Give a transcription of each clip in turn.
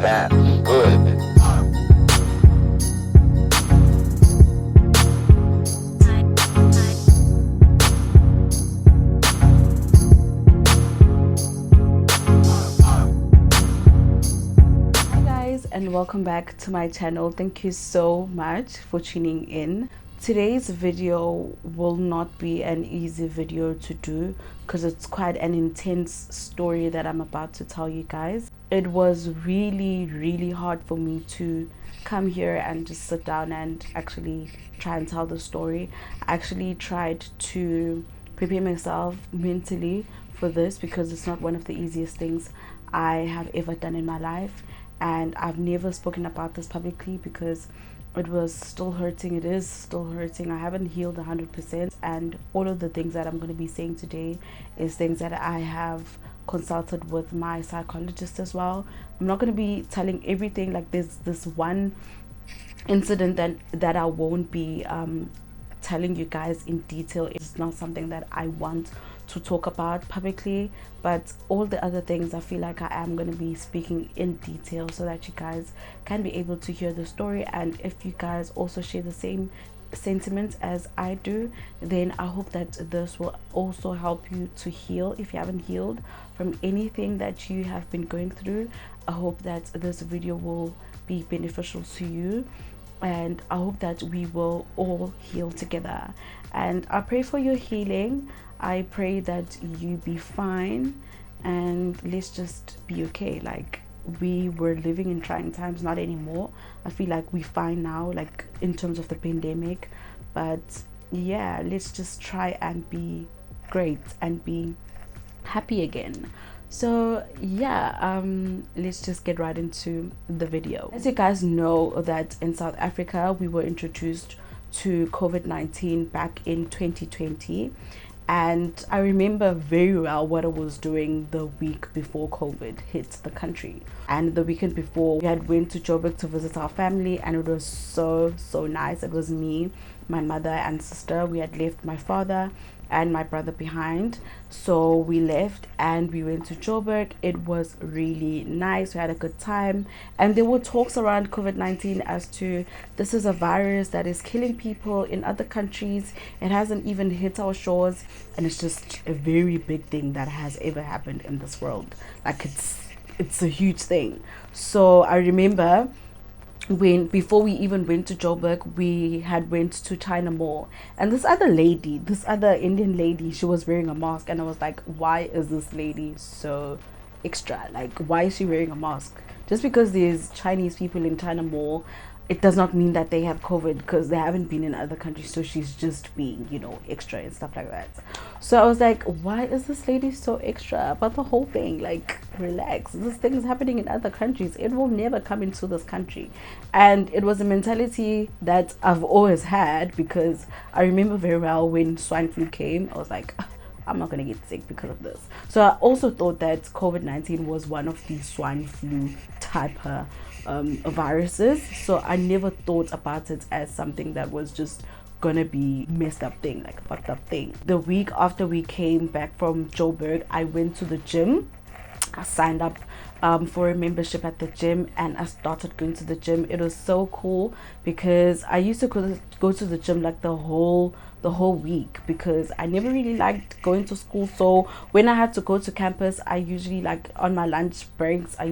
bad, good. And welcome back to my channel. Thank you so much for tuning in. Today's video will not be an easy video to do because it's quite an intense story that I'm about to tell you guys. It was really hard for me to come here and just sit down and actually try and tell the story. I actually tried to prepare myself mentally for this because it's not one of the easiest things I have ever done in my life. And I've never spoken about this publicly because it was still hurting. It is still hurting. I haven't healed 100%, and all of the things that I'm going to be saying today is things that I have consulted with my psychologist as well. I'm not going to be telling everything. Like there's this one incident that I won't be telling you guys in detail. It's not something that I want to talk about publicly, but all the other things I feel like I am going to be speaking in detail so that you guys can be able to hear the story. And if you guys also share the same sentiments as I do, then I hope that this will also help you to heal. If you haven't healed from anything that you have been going through, I hope that this video will be beneficial to you, and I hope that we will all heal together. And I pray for your healing. I pray that you be fine, and let's just be okay. Like, we were living in trying times, not anymore. I feel like we're fine now, like in terms of the pandemic. But yeah, let's just try and be great and be happy again. So yeah, let's just get right into the video. As you guys know, that in South Africa we were introduced to COVID-19 back in 2020, and I remember very well what I was doing the week before COVID hit the country. And the weekend before, we had went to Joburg to visit our family, and it was so nice. It was me, my mother and sister. We had left my father and my brother behind, so we left and we went to Joburg. It was really nice. We had a good time, and there were talks around COVID-19 as to this is a virus that is killing people in other countries. It hasn't even hit our shores, and it's just a very big thing that has ever happened in this world. Like it's a huge thing. So I remember before we even went to Joburg, we had went to China Mall, and this other Indian lady, she was wearing a mask, and I was like, why is this lady so extra? Like, why is she wearing a mask? Just because there's Chinese people in China Mall, it does not mean that they have COVID, because they haven't been in other countries. So she's just being, you know, extra and stuff like that. So I was like, why is this lady so extra about the whole thing? Like, relax, this thing is happening in other countries. It will never come into this country. And it was a mentality that I've always had, because I remember very well when swine flu came, I was like, I'm not gonna get sick because of this. So I also thought that COVID-19 was one of the swine flu type viruses. So I never thought about it as something that was just gonna be messed up thing, like a fucked up thing. The week after we came back from Joburg, I went to the gym. I signed up for a membership at the gym, and I started going to the gym. It was so cool because I used to go to the gym like the whole week, because I never really liked going to school. So when I had to go to campus, I usually, like on my lunch breaks, I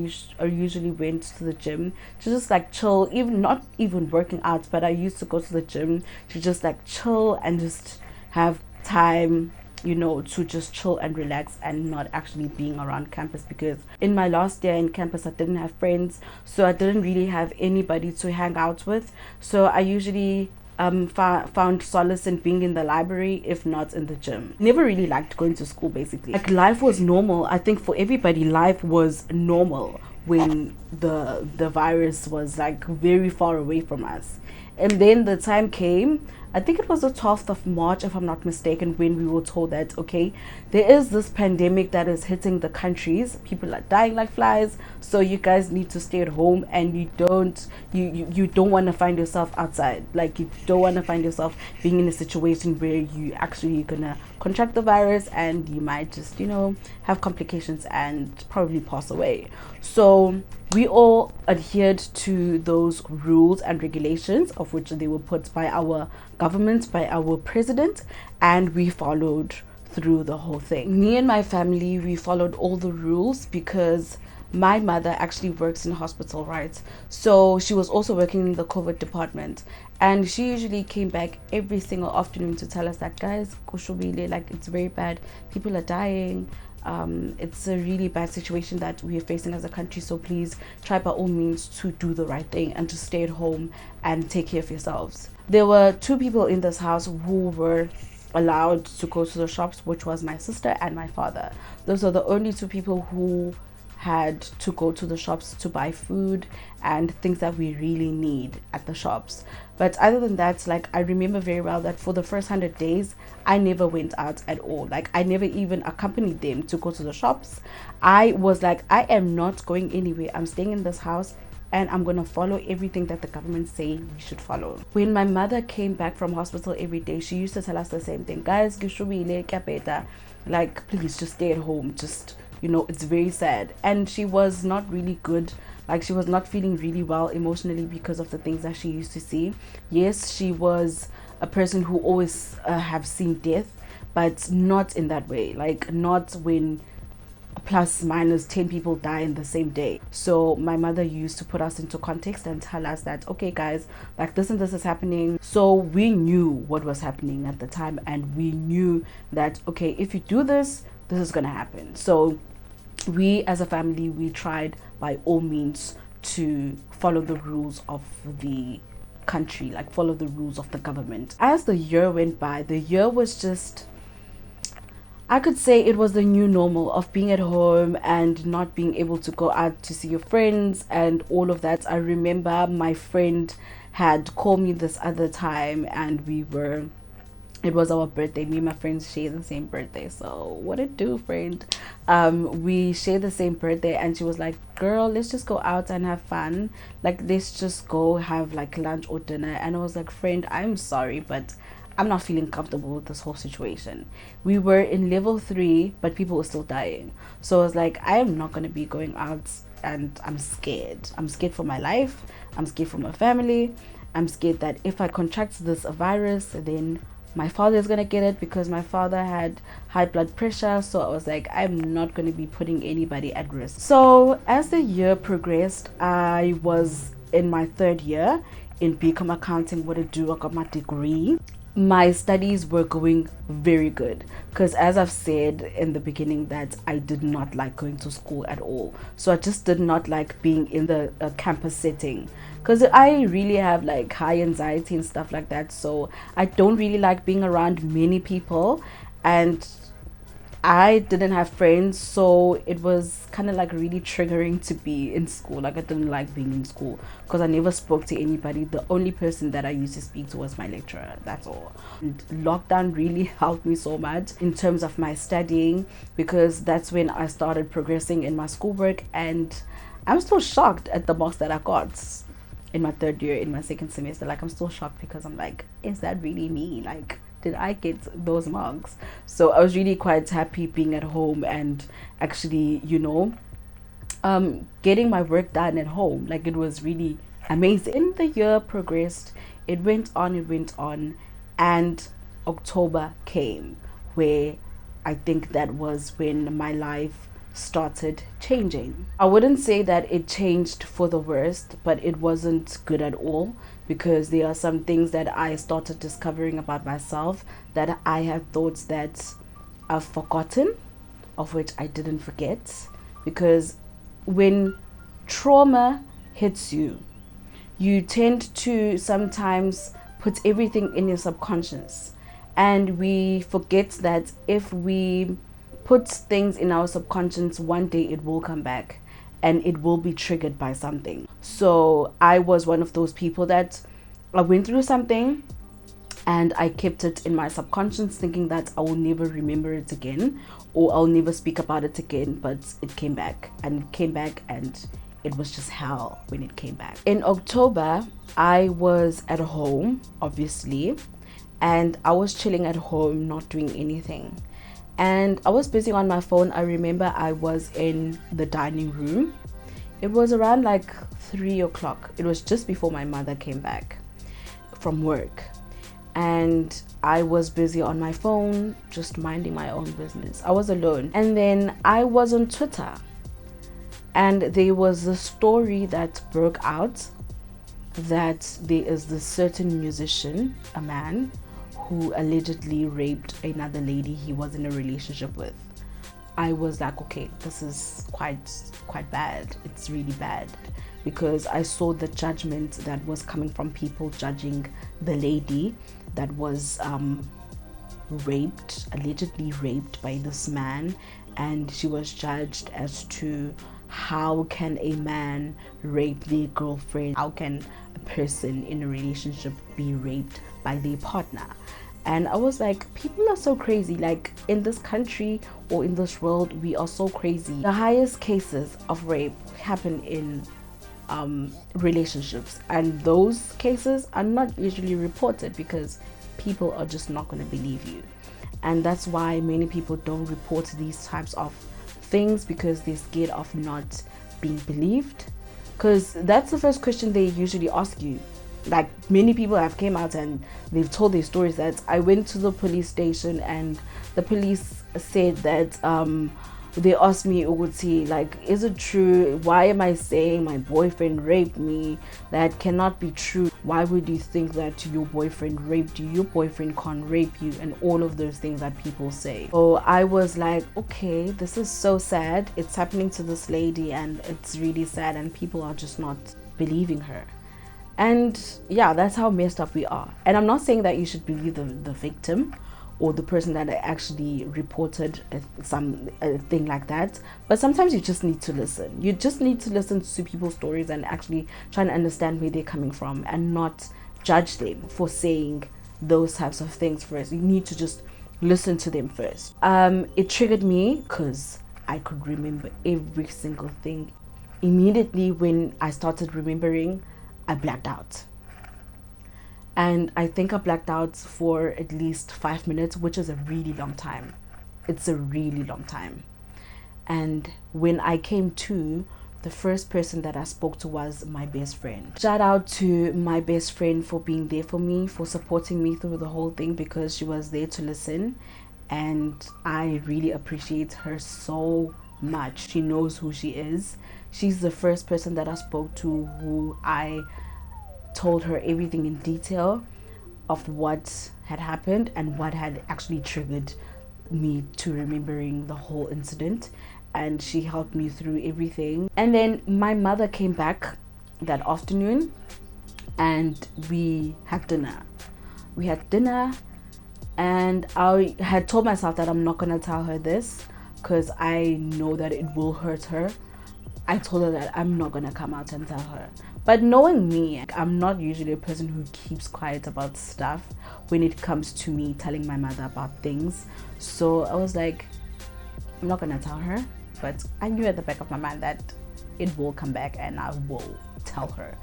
usually went to the gym to just like chill, even not even working out, but I used to go to the gym to just like chill and just have time, you know, to just chill and relax and not actually being around campus. Because in my last year in campus, I didn't have friends, so I didn't really have anybody to hang out with. So I usually found solace in being in the library, if not in the gym. Never really liked going to school, basically. Like, life was normal. I think for everybody, life was normal when the virus was like very far away from us. And then the time came, I think it was the 12th of March, if I'm not mistaken, when we were told that, okay, there is this pandemic that is hitting the countries. People are dying like flies, so you guys need to stay at home, and you don't want to find yourself outside. Like, you don't want to find yourself being in a situation where you actually gonna contract the virus, and you might just, you know, have complications and probably pass away. So We all adhered to those rules and regulations, of which they were put by our government, by our president, and we followed through the whole thing. Me and my family, we followed all the rules because my mother actually works in a hospital, right? So she was also working in the COVID department, and she usually came back every single afternoon to tell us that, guys, kushubile, like, it's very bad, people are dying, it's a really bad situation that we are facing as a country, so please try by all means to do the right thing and to stay at home and take care of yourselves. There were 2 people in this house who were allowed to go to the shops, which was my sister and my father. Those are the only 2 people who had to go to the shops to buy food and things that we really need at the shops. But other than that, like, I remember very well that for the first 100 days I never went out at all. Like, I never even accompanied them to go to the shops. I was like, I am not going anywhere, I'm staying in this house and I'm gonna follow everything that the government say we should follow. When my mother came back from hospital every day, she used to tell us the same thing, guys, like, please just stay at home, just, you know, it's very sad. And she was not really good, like, she was not feeling really well emotionally because of the things that she used to see. Yes, she was a person who always have seen death, but not in that way, like, not when plus minus 10 people die in the same day. So my mother used to put us into context and tell us that, okay guys, like, this and this is happening. So we knew what was happening at the time, and we knew that, okay, if you do this, this is gonna happen. So we as a family, we tried by all means to follow the rules of the country, like follow the rules of the government. As the year went by, the year was just, I could say it was the new normal of being at home and not being able to go out to see your friends and all of that. I remember my friend had called me this other time, and it was our birthday. Me and my friends share the same birthday, so what it do, friend? We share the same birthday, and she was like, girl, let's just go out and have fun, like, let's just go have like lunch or dinner. And I was like, friend, I'm sorry, but I'm not feeling comfortable with this whole situation. We were in level 3, but people were still dying. So I was like, I am not going to be going out, and I'm scared. I'm scared for my life. I'm scared for my family. I'm scared that if I contract this virus, then my father is going to get it, because my father had high blood pressure. So I was like, I'm not going to be putting anybody at risk. So as the year progressed, I was in my 3rd year in BCom accounting. What to do? I got my degree. My studies were going very good, because as I've said in the beginning, that I did not like going to school at all. So I just did not like being in the campus setting, because I really have like high anxiety and stuff like that. So I don't really like being around many people, and I didn't have friends, so it was kind of like really triggering to be in school. Like, I didn't like being in school because I never spoke to anybody. The only person that I used to speak to was my lecturer, that's all. And lockdown really helped me so much in terms of my studying, because that's when I started progressing in my schoolwork. And I'm still shocked at the marks that I got in my 3rd year, in my 2nd semester. Like, I'm still shocked, because I'm like, is that really me? Like, did I get those marks? So I was really quite happy being at home and actually, you know, getting my work done at home. Like, it was really amazing. And the year progressed, it went on, and October came, where I think that was when my life started changing. I wouldn't say that it changed for the worst, but it wasn't good at all, because there are some things that I started discovering about myself that I had thoughts that I've forgotten, of which I didn't forget. Because when trauma hits you, you tend to sometimes put everything in your subconscious, and we forget that if we put things in our subconscious, one day it will come back and it will be triggered by something. So I was one of those people that I went through something and I kept it in my subconscious, thinking that I will never remember it again, or I'll never speak about it again. But it came back, and it was just hell when it came back. In October, I was at home, obviously, and I was chilling at home, not doing anything. And I was busy on my phone. I remember I was in the dining room It was around like 3 o'clock. It was just before my mother came back from work, and I was busy on my phone just minding my own business. I was alone, and then I was on Twitter, and there was a story that broke out that there is this certain musician, a man, who allegedly raped another lady he was in a relationship with. I was like, okay, this is quite bad. It's really bad, because I saw the judgment that was coming from people judging the lady that was allegedly raped by this man, and she was judged as to how can a man rape their girlfriend? How can a person in a relationship be raped by their partner? And I was like, people are so crazy. Like, in this country or in this world, we are so crazy. The highest cases of rape happen in relationships, and those cases are not usually reported because people are just not going to believe you. And that's why many people don't report these types of things, because they're scared of not being believed, because that's the first question they usually ask you. Like, many people have came out and they've told their stories that I went to the police station and the police said that they asked me, Uguti, like, is it true? Why am I saying my boyfriend raped me? That cannot be true. Why would you think that your boyfriend raped you? Your boyfriend can't rape you, and all of those things that people say. So I was like, okay, this is so sad. It's happening to this lady, and it's really sad, and people are just not believing her. And yeah, that's how messed up we are. And I'm not saying that you should believe the victim or the person that actually reported a thing like that, but sometimes you just need to listen. You just need to listen to people's stories and actually try and understand where they're coming from, and not judge them for saying those types of things first. You need to just listen to them first. It triggered me because I could remember every single thing. Immediately when I started remembering, I blacked out. And I think I blacked out for at least 5 minutes, which is a really long time. It's a really long time. And when I came to, the first person that I spoke to was my best friend. Shout out to my best friend for being there for me, for supporting me through the whole thing, because she was there to listen. And I really appreciate her so much. She knows who she is. She's the first person that I spoke to who I told her everything in detail of what had happened and what had actually triggered me to remembering the whole incident, and she helped me through everything. And then my mother came back that afternoon and we had dinner. And I had told myself that I'm not gonna tell her this because I know that it will hurt her. I told her that I'm not gonna come out and tell her. But knowing me, I'm not usually a person who keeps quiet about stuff when it comes to me telling my mother about things. So I was like, I'm not gonna tell her, but I knew at the back of my mind that it will come back and I will tell her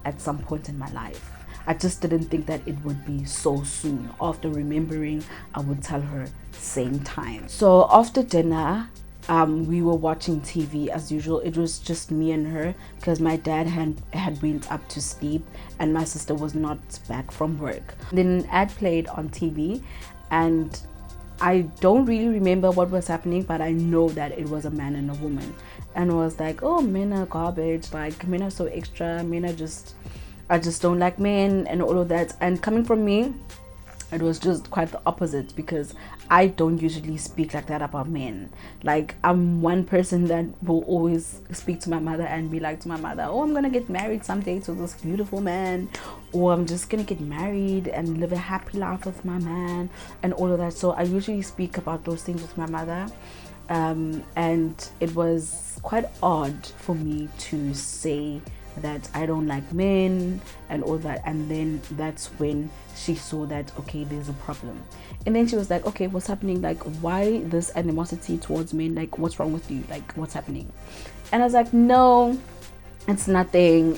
at some point in my life. I just didn't think that it would be so soon. After remembering, I would tell her same time. So after dinner, we were watching TV as usual. It was just me and her because my dad had went up to sleep and my sister was not back from work. Then an ad played on TV and I don't really remember what was happening, but I know that it was a man and a woman, and I was like, oh, men are garbage, like men are so extra, I just don't like men and all of that. And coming from me, it was just quite the opposite, because I don't usually speak like that about men. Like, I'm one person that will always speak to my mother and be like to my mother, oh, I'm gonna get married someday to this beautiful man, or I'm just gonna get married and live a happy life with my man and all of that. So I usually speak about those things with my mother, and it was quite odd for me to say that I don't like men and all that. And then that's when she saw that, okay, there's a problem. And then she was like, okay, what's happening? Like, why this animosity towards men? Like, what's wrong with you? Like, what's happening? And I was like, no, it's nothing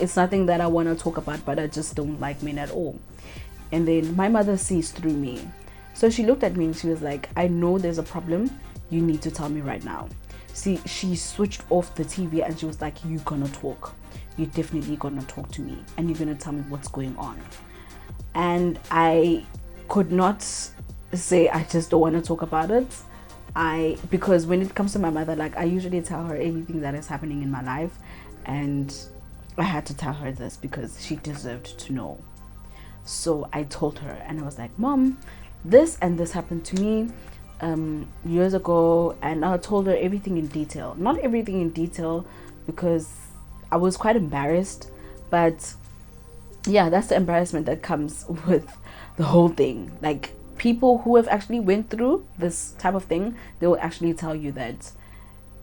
that I want to talk about, but I just don't like men at all. And then my mother sees through me, so she looked at me and she was like, I know there's a problem, you need to tell me right now. See, she switched off the TV and she was like, "You're gonna talk. You're definitely gonna talk to me and you're gonna tell me what's going on." And I could not say I just don't want to talk about it. Because when it comes to my mother, like, I usually tell her anything that is happening in my life, and I had to tell her this because she deserved to know. So I told her and I was like, "Mom, this and this happened to me years ago," and I told her everything in detail. Not everything in detail because I was quite embarrassed, but yeah, that's the embarrassment that comes with the whole thing. Like, people who have actually went through this type of thing, they will actually tell you that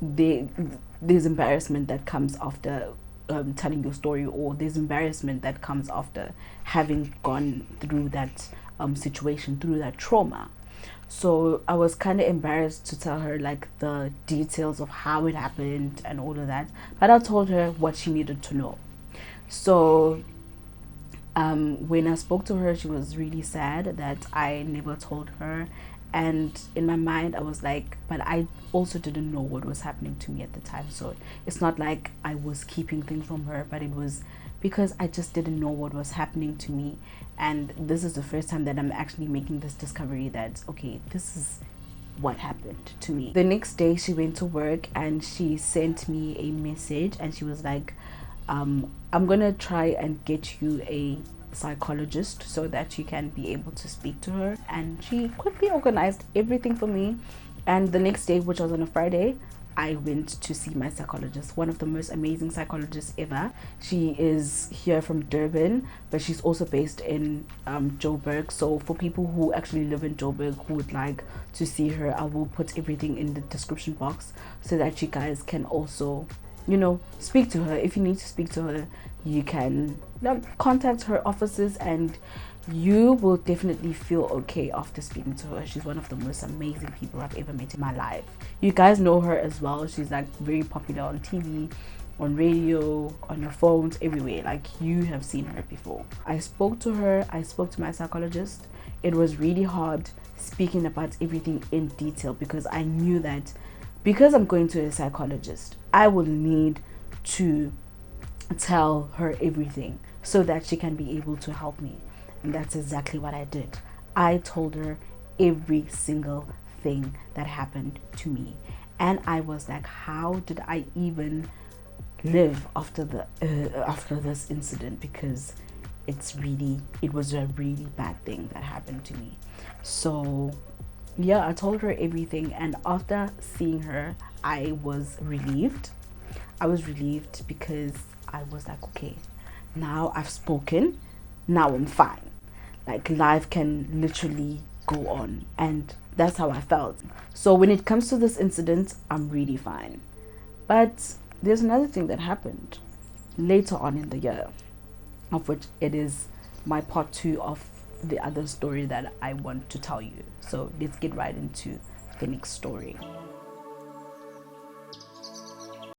there's embarrassment that comes after telling your story, or there's embarrassment that comes after having gone through that situation, through that trauma. So I was kind of embarrassed to tell her like the details of how it happened and all of that, but I told her what she needed to know. So when I spoke to her, she was really sad that I never told her. And in my mind, I was like, but I also didn't know what was happening to me at the time. So it's not like I was keeping things from her, but it was because I just didn't know what was happening to me. And this is the first time that I'm actually making this discovery that, okay, this is what happened to me. The next day she went to work and she sent me a message and she was like, I'm gonna try and get you a psychologist so that you can be able to speak to her. And she quickly organized everything for me, and the next day, which was on a Friday, I went to see my psychologist, one of the most amazing psychologists ever. She is here from Durban, but she's also based in Joburg. So for people who actually live in Joburg who would like to see her, I will put everything in the description box so that you guys can also, you know, speak to her. If you need to speak to her, you can contact her offices and you will definitely feel okay after speaking to her. She's one of the most amazing people I've ever met in my life. You guys know her as well. She's like very popular on TV, on radio, on your phones, everywhere. Like, you have seen her before. I spoke to her, I spoke to my psychologist. It was really hard speaking about everything in detail because I knew that because I'm going to a psychologist, I will need to tell her everything so that she can be able to help me. And that's exactly what I did. I told her every single thing that happened to me. And I was like, how did I even live after this incident? Because it was a really bad thing that happened to me. So yeah, I told her everything, and after seeing her, I was relieved. I was relieved because I was like, okay, now I've spoken, now I'm fine. Like, life can literally go on, and that's how I felt. So when it comes to this incident, I'm really fine. But there's another thing that happened later on in the year, of which it is my part 2 of the other story that I want to tell you. So let's get right into the next story.